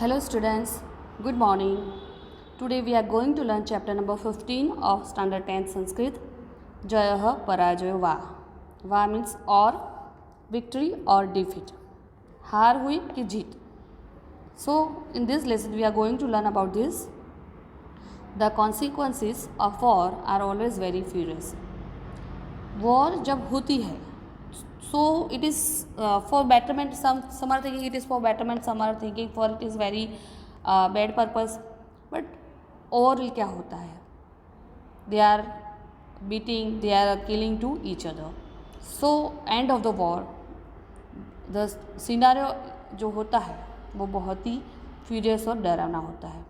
Hello students, good morning. Today we are going to learn chapter number 15 of standard 10 Sanskrit. Jayah Parajayo Va. Va means or victory or defeat. हार हुई कि जीत. So in this lesson we are going to learn about this. The consequences of war are always very furious. War जब होती है so it is for betterment, some are thinking it is for betterment, some are thinking for it is very bad purpose, but overall क्या होता है, they are beating, they are killing to each other. So end of the war, the scenario जो होता है वो बहुत ही furious और डरावना होता है.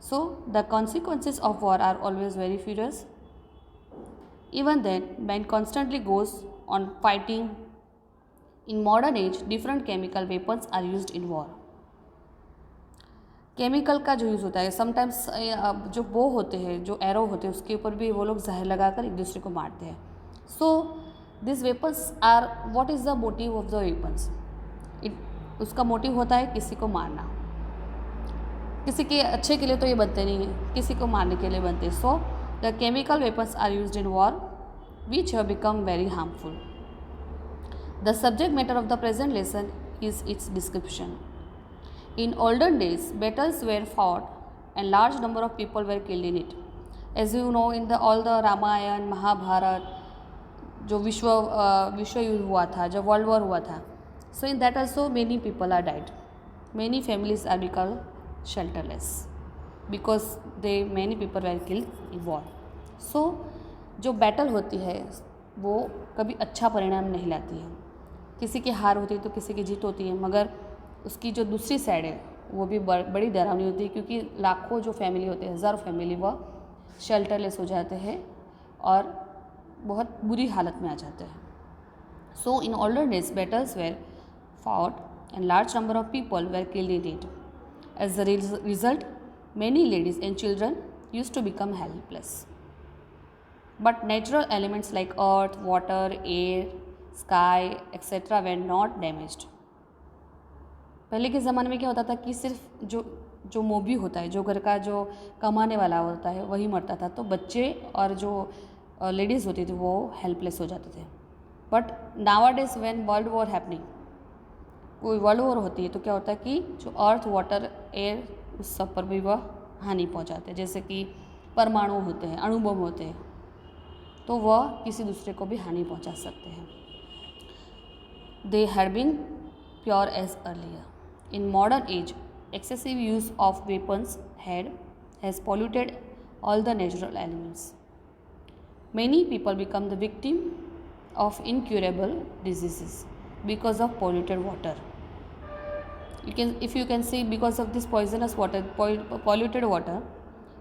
So the consequences of war are always very furious. Even then, man constantly goes on fighting. In modern age, different chemical weapons are used in war. Chemical का जो यूज़ होता है, समटाइम्स जो बो होते हैं, जो एरो होते हैं, उसके ऊपर भी वो लोग जहर लगाकर एक दूसरे को मारते हैं. So this weapons are, what is the motive of the weapons? उसका मोटिव होता है किसी को मारना. किसी के अच्छे के लिए तो ये बनते नहीं हैं, किसी को मारने के लिए बनते हैं. So the chemical weapons are used in war which have become very harmful. The subject matter of the present lesson is its description. In olden days, battles were fought and large number of people were killed in it. As you know, in all the Ramayana, Mahabharata, जो विश्व युद्ध हुआ था, जो world war हुआ था, so in that also many people are died. Many families are become shelterless because many people were killed in war. So जो battle होती है वो कभी अच्छा परिणाम नहीं लाती है. किसी की हार होती है तो किसी की जीत होती है, मगर उसकी जो दूसरी साइड है वो भी बड़ी डरावनी होती है, क्योंकि लाखों जो फैमिली होते हैं, हज़ारों फैमिली, वह शेल्टरलेस हो जाते हैं और बहुत बुरी हालत में आ जाते हैं. So in older days battles were fought and large number of people were killed in it. As the result many ladies and children used to become helpless. But natural elements like earth, water, air, sky, etc. were not damaged. पहले के ज़माने में क्या होता था कि सिर्फ जो मोबी होता है, जो घर का जो कमाने वाला होता है, वही मरता था. तो बच्चे और जो लेडीज़ होती थी वो हेल्पलेस हो जाते थे. But nowadays when world war happening, कोई वर्ल्ड वॉर होती है तो क्या होता है कि जो अर्थ, वाटर, एयर, उस सब पर भी वह हानि पहुँचाते हैं. जैसे कि परमाणु होते हैं, अणु बम होते हैं, तो वह किसी दूसरे को भी हानि पहुंचा सकते हैं. They had been pure as earlier. In modern age excessive use of weapons has polluted all the natural elements. Many people become the victim of incurable diseases because of polluted water. You can see because of this poisonous water, polluted water,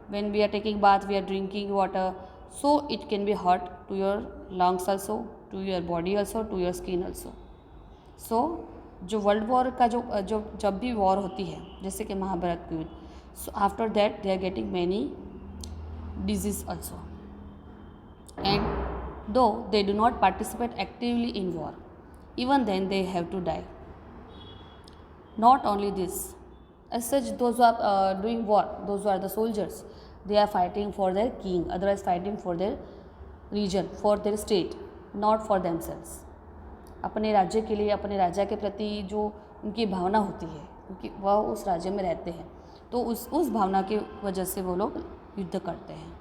when we are taking bath, we are drinking water, so it can be hurt to your lungs also, to your body also, to your skin also. So जो world war का जो जब भी war होती है, जैसे कि महाभारत की युद्ध, so after that they are getting many disease also, and though they do not participate actively in war, even then they have to die. Not only this, as such those who are doing war, those who are the soldiers, they are fighting for their king, otherwise fighting for their region, for their state, not for themselves. अपने राज्य के लिए, अपने राजा के प्रति जो उनकी भावना होती है, क्योंकि वह उस राज्य में रहते हैं, तो उस भावना की वजह से वो लोग युद्ध करते हैं.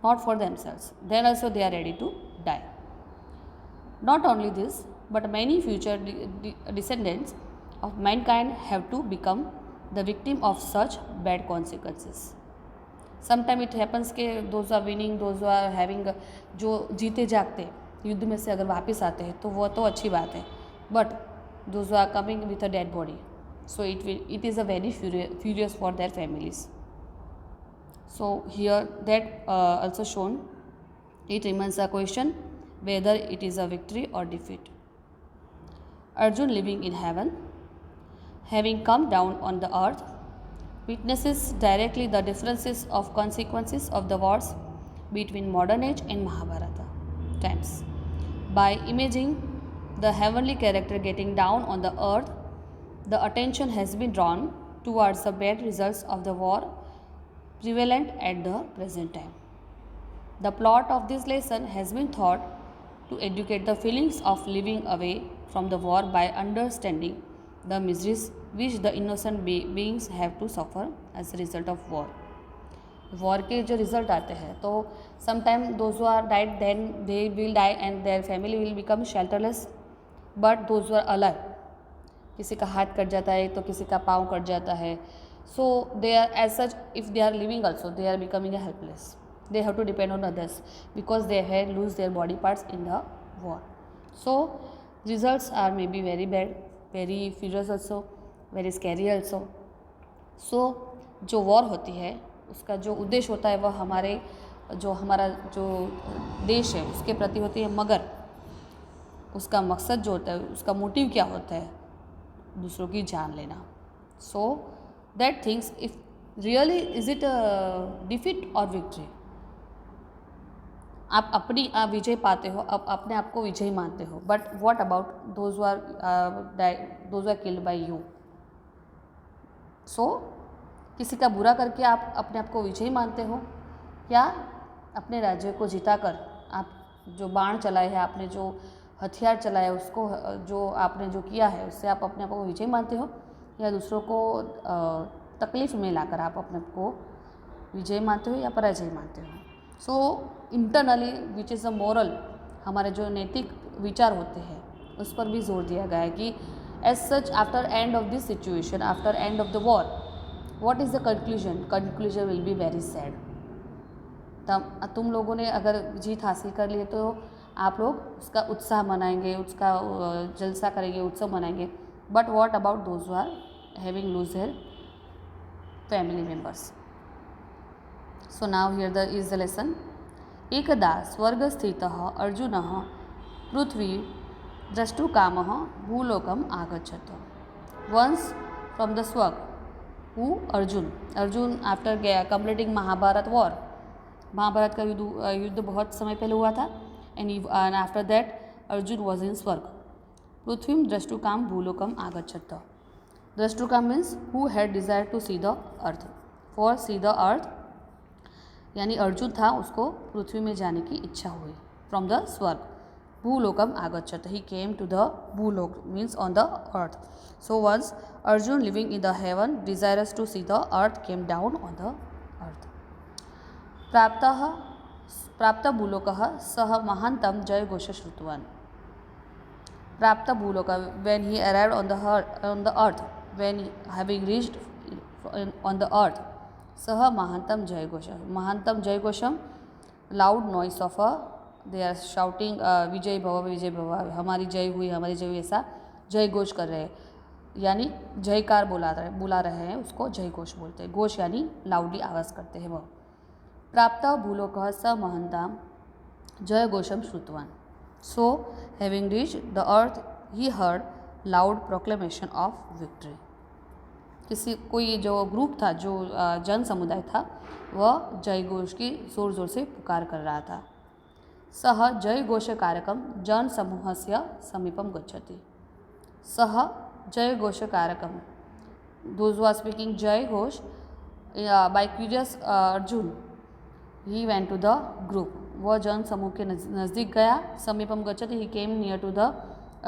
not for themselves, then also they are ready to die. Not only this, but many future descendants of mankind have to become the victim of such bad consequences. Sometimes it happens कि those are winning, those are having, जो जीते जागते युद्ध में से अगर वापस आते हैं तो वो तो अच्छी बात है, but those who are coming with a dead body, so it is a very furious for their families. So here that also shown, it remains a question whether it is a victory or defeat. Arjun, living in heaven, having come down on the earth, witnesses directly the differences of consequences of the wars between modern age and Mahabharata times. By imaging the heavenly character getting down on the earth, the attention has been drawn towards the bad results of the war prevalent at the present time. The plot of this lesson has been thought to educate the feelings of living away from the war by understanding the miseries which the innocent beings have to suffer as a result of war. War के जो result आते हैं तो sometime those are died then they will die and their family will become shelterless, but those are alive, किसी का हाथ cut जाता है तो किसी का पाँव कट जाता है, so they are as such if they are living also they are becoming a helpless, they have to depend on others because they have lose their body parts in the war. So results are maybe very bad, very furious also, very scary also. So जो war होती है उसका जो उद्देश्य होता है वह हमारा जो देश है उसके प्रति होती है, मगर उसका मकसद जो होता है, उसका मोटिव क्या होता है, दूसरों की जान लेना. So that things if really is it defeat और विक्ट्री, आप अपनी विजय पाते हो, आप अपने आप को विजयी मानते हो, but what about those are killed by you. So किसी का बुरा करके आप अपने आप को विजयी मानते हो, या अपने राज्य को जिताकर आप जो बाण चलाए हैं, आपने जो हथियार चलाए उसको, जो आपने जो किया है उससे आप अपने आप को विजयी मानते हो, या दूसरों को तकलीफ में लाकर आप अपने आप को विजयी मानते हो या पराजय मानते हो. So internally which is a moral, हमारे जो नैतिक विचार होते हैं उस पर भी जोर दिया गया है कि as such after end of this situation, after end of the war, what is the conclusion will be very sad. तुम लोगों ने अगर जीत हासिल कर ली है तो आप लोग उसका उत्साह मनाएंगे, उसका जलसा करेंगे, उत्सव मनाएंगे, but what about those who are having lose their family members. So now here is the lesson. एकदा स्वर्गस्थितः अर्जुनः पृथ्वी द्रष्टुकामः भूलोकम् आगच्छत्. Once from the swarg who Arjun after completing Mahabharat war, Mahabharat का युद्ध बहुत समय पहले हुआ था, and after that Arjun was in swarg. पृथ्वी द्रष्टुकाम भूलोकम आगच्छत्. द्रष्टुकाम means who had desire to see the earth, for see the अर्थ, यानी अर्जुन था, उसको पृथ्वी में जाने की इच्छा हुई फ्रॉम द स्वर्ग. भूलोकम आगच्छत्, he came to the bhulok means on the earth. So once Arjun living in the heaven desirous to see the earth came down on the earth. प्राप्त भूलोकः सः महान्तं जयघोष श्रुतवान्. प्राप्त भूलोक, when he arrived on the earth, when having reached on the earth, सह महांतम जयघोषम, loud noise of they are shouting विजय भव, हमारी जय हुई, ऐसा जय घोष कर रहे हैं, यानी जयकार बुला रहे हैं, उसको जय घोष बोलते हैं. घोष यानी लाउडली आवाज़ करते हैं वह. प्राप्त भूलोक स महंताम जय घोषम श्रुतवान. So having reached the earth he heard loud proclamation of victory. कोई जो ग्रुप था, जो जन समुदाय था, वह जय घोष की ज़ोर ज़ोर से पुकार कर रहा था. सह जय घोष कारकम जन समूहस्य समीपम गच्छति. सह जय घोष कारकम, दोज आर स्पीकिंग जय घोष by curious Arjun, he went to the group, वह जन समूह के नज़दीक गया. समीपम गच्छति, he came near to the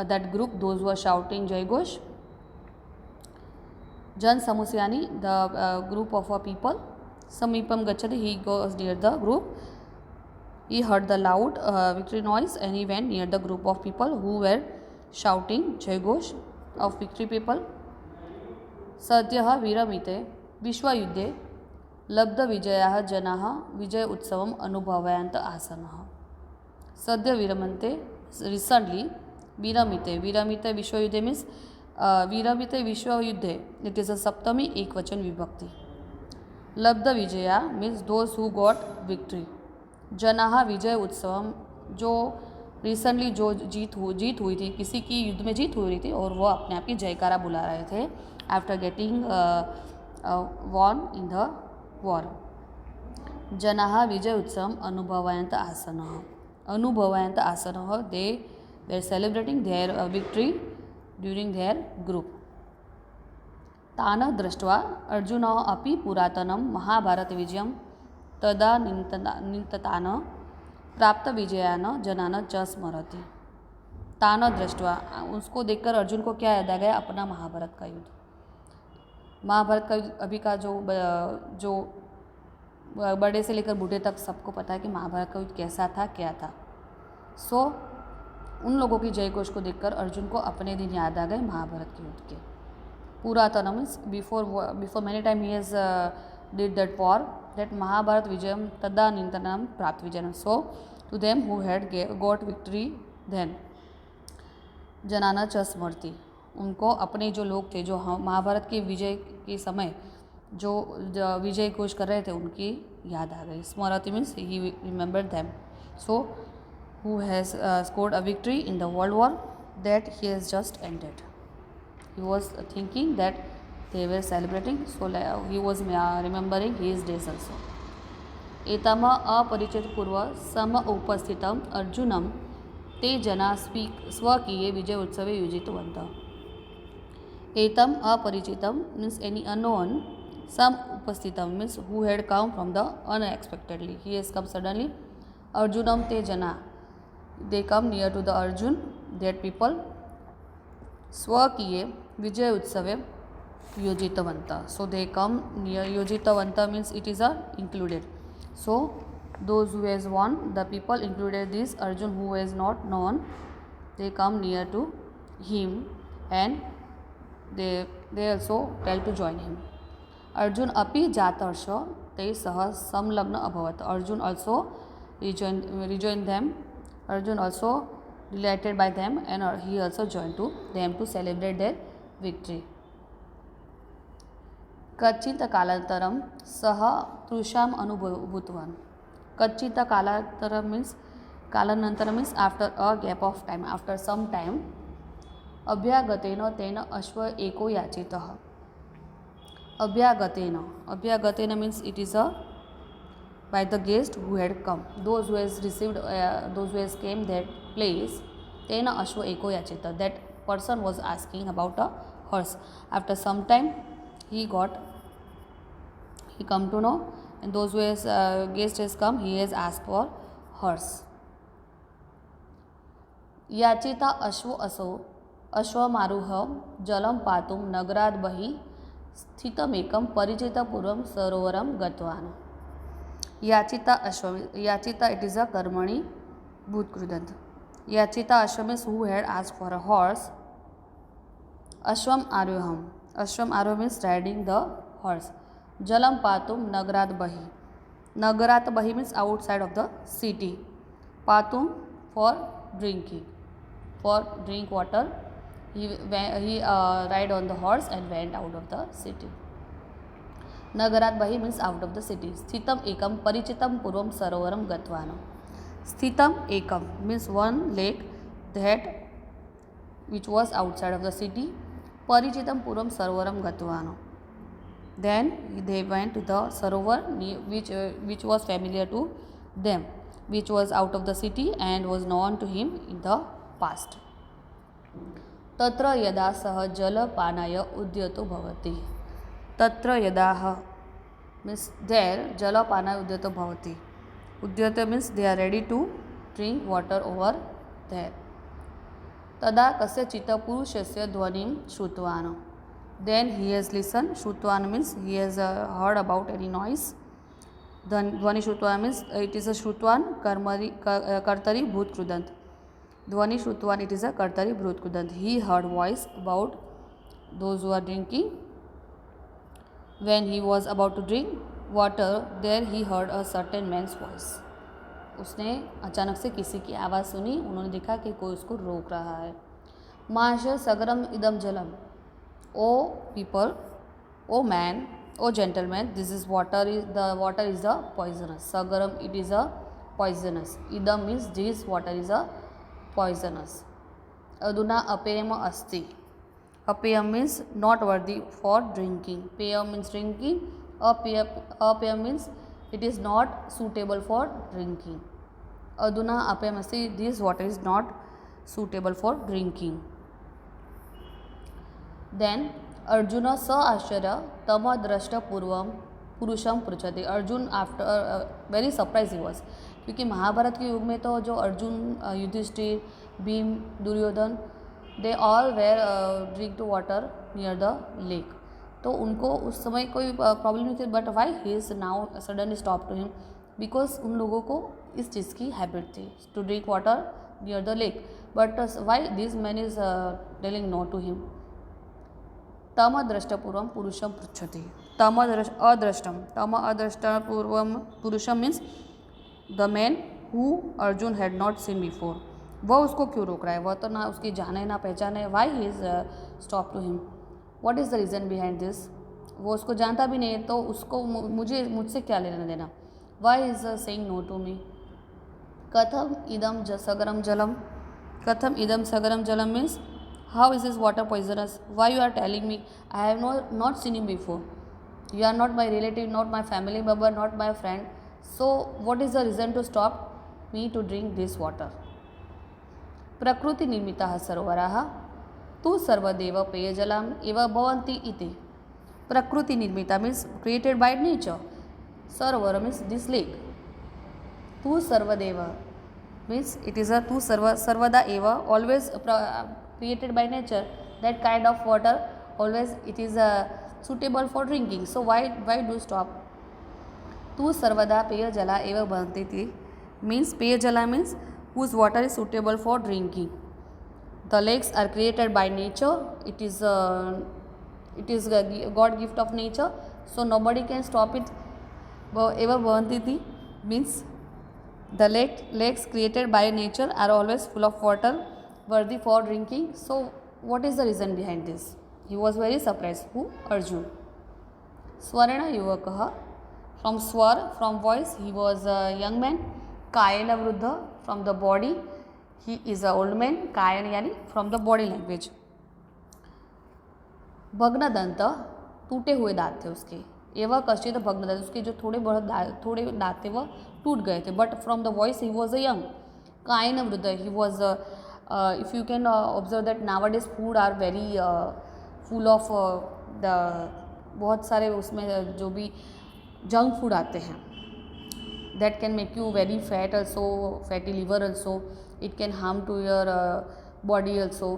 that group, those were shouting जय घोष. जन समूह यानी the group of a people. समीपम गच्छति, he goes near the group. He heard the loud victory noise and he went near the group of people who were shouting Jai Ghosh of victory people. सद्यः विरमिते विश्वयुद्धे लब्धविजयाः जनाः विजय उत्सवम् अनुभवयन्त आसनः. सद्य विरमन्ते, recently, विरमिते विश्वयुद्धे means विरमिते विश्वयुद्धे, it is a सप्तमी एक वचन विभक्ति. लब्ध Vijaya means those who got victory. जनाः विजय उत्सवम, जो रिसेंटली जो जीत हुई थी, किसी की युद्ध में जीत हुई थी और वह अपने आप की जयकारा बुला रहे थे after getting won in the war. जनाः विजय उत्सवम अनुभवयन्त आसनः, they were celebrating their victory during their group. तान् दृष्ट्वा अर्जुनः अपि पुरातनं महाभारतविजयं तदानीन्तनान् प्राप्तविजयान् जनान् च स्मरति। तान् दृष्ट्वा, उसको देखकर अर्जुन को क्या याद आ गया? अपना महाभारत का युद्ध। महाभारत का युद्ध अभी का जो बड़े से लेकर बूढ़े तक सबको पता है कि महाभारत का युद्ध कैसा था, क्या था। सो उन लोगों की जय घोष को देखकर अर्जुन को अपने दिन याद आ गए महाभारत के युद्ध के। पुरातन means before many time he has did that war, that Mahabharat विजयम तदानीन्तनं प्राप्त विजयम। So to them who had got victory then जनाना च स्मृति, उनको अपने जो लोग थे जो महाभारत के विजय के समय जो विजय घोष कर रहे थे उनकी याद आ गई। स्मृति means he remember them. So who has scored a victory in the world war that he has just ended. He was thinking that they were celebrating, so he was remembering his days also. एतम अपरिचितपूर्व सम उपस्थितम अर्जुनम ते जना स्वकीय विजय उत्सवे योजितवन्तः। एतम अपरिचितम means any unknown, some उपस्थितम means who had come from the unexpectedly, he has come suddenly. Arjunam te jana, they come near to the Arjun, that people. Swakiye Vijay Utsave Yojitavanta, so they come near. Yojitavanta means it is a included. So those who has won, the people included this Arjun who has not known, they come near to him and they also tell to join him. Arjun api jatarsh te sah samlagna abhavat, Arjun also rejoined them. Arjun also delighted by them and he also joined to them to celebrate their victory. कच्चित कालांतरम सह तृषाम अनुभूतवान. कच्चित कालांतरम means कालानंतर means after a gap of time, after some time. अभ्यागतेन तेन अश्व एको याचितः. अभ्यागतेन means it is a by the guest who had come, those who has received, those who has came that place. Tena ashwa eko yachita, that person was asking about a horse. After some time he come to know, and those who has guest has come, he has asked for horse. याचिता अश्वमारुह जलम पातुम नगराद बहि स्थितमेकं परिचितपूर्वं सरोवरं गतवान्. याचिता अश्व, याचिता it is a कर्मणि भूतकृदंत. याचिता अश्व means who had asked for a horse. Ashwam aroham means riding the horse. Jalam patum nagarat bahi. Nagarat bahi means outside of the city. Patum for drinking, for drink water. He ride on the horse and went out of the city. Nagarat bahi means out of the city. Sthitam ekam parichitam purvam sarovaram gatvana. Sthitam ekam means one lake that which was outside of the city. Parichitam purvam sarovaram gatvana. Then they went to the sarovar which was familiar to them, which was out of the city and was known to him in the past. Tatra yada sah jala panaya udyato bhavati. Tatra yadaha means there, jala panaya udyato bhavati. Udyata means they are ready to drink water over there. Tada kasya chitta purushasya dhvanim shrutvana. Then he has listened. Shrutvana means he has heard about any noise. Dhvani shrutvana means it is a shrutvan kartari bhut krudant. Dhvani shrutvan, it is a kartari bhut krudant. He heard voice about those who are drinking. When he was about to drink water, there he heard a certain man's voice. उसने अचानक से किसी की आवाज़ सुनी. उन्होंने देखा कि कोई उसको रोक रहा है. माशा सगरम इदम जलम. O people, O man, O gentleman, this is water. The water is a poisonous. Sagaram, it is a poisonous. Idam means this water is a poisonous. Aduna apayam asti. Apayam means not worthy for drinking. Payam means drinking. Apayam means it is not suitable for drinking. Aduna apayam asti. This water is not suitable for drinking. Then Arjun स आश्चर्य तम दृष्टपूर्व पुरुषम पृच्छति। Arjun after very surprise he was, क्योंकि महाभारत के युग में तो जो Arjun, Yudhishthir, Bhim, Duryodhan, they all were drink to water near the lake, तो उनको उस समय कोई प्रॉब्लम नहीं थी। But why he is now suddenly stop to him, because उन लोगों को इस चीज़ की हैबिट थी to drink water near the lake, but why this man is telling no to him. तम दृष्टपूर्व पुरुषम पृच्छति। तम अदृष्टम, तम अदृष्टपूर्व पुरुषम means the man who Arjun had not seen before. वह उसको क्यों रोक रहा है, वह तो ना उसकी जाने ना पहचाने। Why he is stop to him, what is the reason behind this. वो उसको जानता भी नहीं है तो उसको मुझसे क्या लेना देना। Why is saying no to me. कथम इदम सगरम जलम, कथम इदम सगरम जलम means how is this water poisonous, why you are telling me, I have not seen him before, you are not my relative, not my family member, not my friend, so what is the reason to stop me to drink this water. प्रकृति निर्मिता सरोवराः तु सर्वदेव पेयजलम एव भवन्ति इति। प्रकृति निर्मिता means created by nature, Sarovar means this lake, तु सर्वदेव means it is a तु सर्वदा एव always created by nature, that kind of water always it is suitable for drinking, so why do stop. Tu sarvada peyajala eva bhantiti means peyajala means whose water is suitable for drinking. The lakes are created by nature, it is a God gift of nature, so nobody can stop it. Eva bhantiti means the lakes created by nature are always full of water worthy for drinking, so what is the reason behind this. He was very surprised. Who? Arjun. Swarna yuvakah, from swar, from voice, he was a young man. Kayana vruddha, from the body, he is a old man. Kayan yani from the body language. भग्न दंत, टूटे हुए दांत थे उसके। एवं कश्चित भग्न दंत, उसके जो थोड़े दांत थे वह टूट गए थे। But from the voice he was a young. कायन वृद्ध, he was if you can observe that nowadays food are very full of the बहुत सारे उसमें जो भी जंक फूड आते हैं, that can make you very fat also, fatty liver also, it can harm to your body also.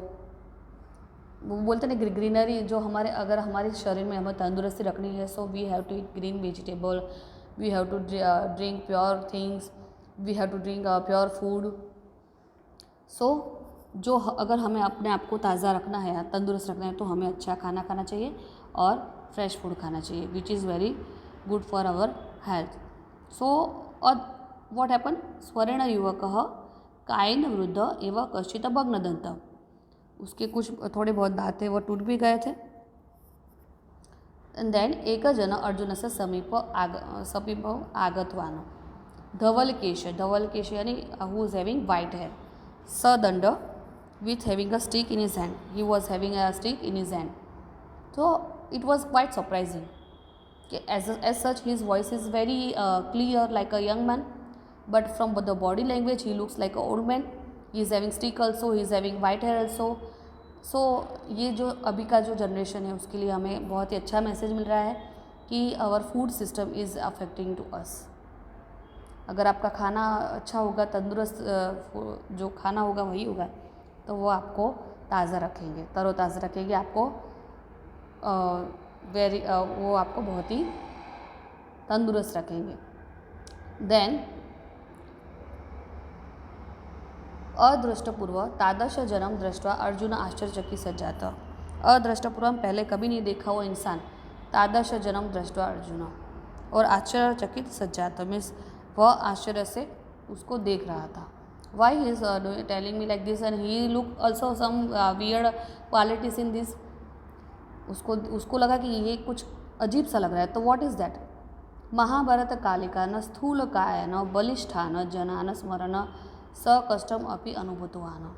वो बोलते हैं ना ग्रीनरी जो हमारे, अगर हमारे शरीर में हमें तंदुरुस्ती रखनी है, so we have to eat green vegetable, we have to drink pure things, we have to drink pure food. So जो अगर हमें अपने आप को ताज़ा रखना है या तंदुरुस्त रखना है तो हमें अच्छा खाना खाना चाहिए और फ्रेश फूड खाना चाहिए, which is very good for our health. So और व्हाट हैपन, स्वर्ण युवकः कायन वृद्ध एवं कश्चित भग्नदंत, उसके कुछ थोड़े बहुत दांत थे वो टूट भी गए थे। एंड देन एक जन अर्जुन से समीप आगतवान धवलकेश, धवलकेश यानी who is having white hair, सदंड with having a stick in his hand, he was having a stick in his hand, so it was quite surprising. As such his voice is very clear like a young man, but from the body language he looks like a old man. He is having stick also, he is having white hair also. So ये जो अभी का जो generation है उसके लिए हमें बहुत ही अच्छा मैसेज मिल रहा है कि our food system is affecting to us. अगर आपका खाना अच्छा होगा, तंदुरुस्त जो खाना होगा वही होगा, तो वो आपको ताज़ा रखेंगे, तरोताज़ा रखेंगे, आपको वो आपको बहुत ही तंदुरुस्त रखेंगे। देन अदृष्टपूर्व तादृश जन्म दृष्टवा अर्जुन आश्चर्यचकित सज्जात। अदृष्टपूर्व पहले कभी नहीं देखा वो इंसान, तादृश जन्म दृष्टवा अर्जुन, और आश्चर्यचकित सज्जात मीन्स वह आश्चर्य से उसको देख रहा था। Why he is telling me like this and he look also some weird qualities in this. उसको लगा कि ये कुछ अजीब सा लग रहा है, तो what is that? महाभारत कालिकान स्थूल कायन बलिष्ठान जनान स्मरण स कष्टम अपि अनुभूतवान।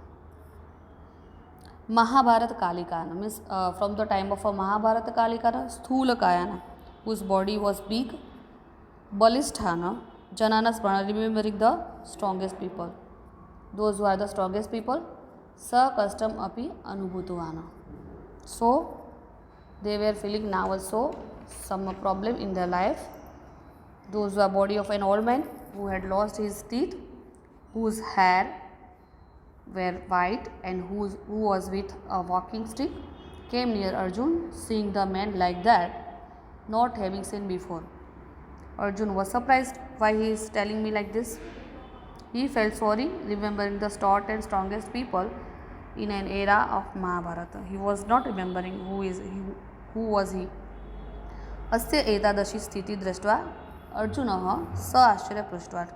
महाभारत कालिकान means from the time of Mahabharat कालिकान स्थूल कायन whose body was big, बलिष्ठान जनान स्मरण remembering the strongest people, those who are the strongest people, स कष्टम अपि अनुभूतवान। So they were feeling now also some problem in their life. Those were body of an old man who had lost his teeth, whose hair were white and who was with a walking stick, came near Arjun, seeing the man like that, not having seen before. Arjun was surprised why he is telling me like this. He felt sorry, remembering the stout and strongest people in an era of Mahabharata. He was not remembering who was he. अस्य एतादृशी स्थिति दृष्ट्वा अर्जुनः स आश्चर्य पृष्टवान्.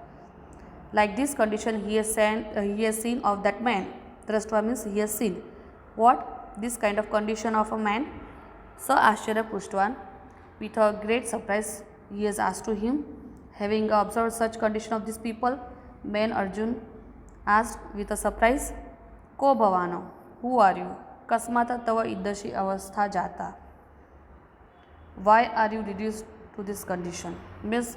Like this condition he has seen of that man. Drashtva means he has seen. What? This kind of condition of a man. Sa Ashcharya Pushtvan. With a great surprise he has asked to him. Having observed such condition of these people, man Arjun asked with a surprise, Ko Bhavano, who are you? Kasmata tava iddashi avastha jata. Why are you reduced to this condition? Means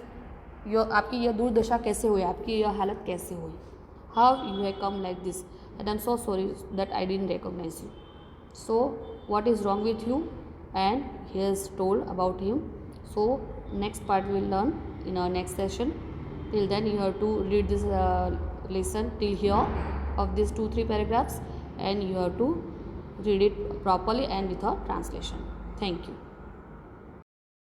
आपकी यह दुर्दशा कैसे हुई, आपकी यह हालत कैसे हुई. How you have come like this and I am so sorry that I didn't recognise you. So what is wrong with you and he has told about him. So next part we will learn in our next session. Till then you have to read this lesson till here of these 2-3 paragraphs and you have to read it properly and with a translation. Thank you.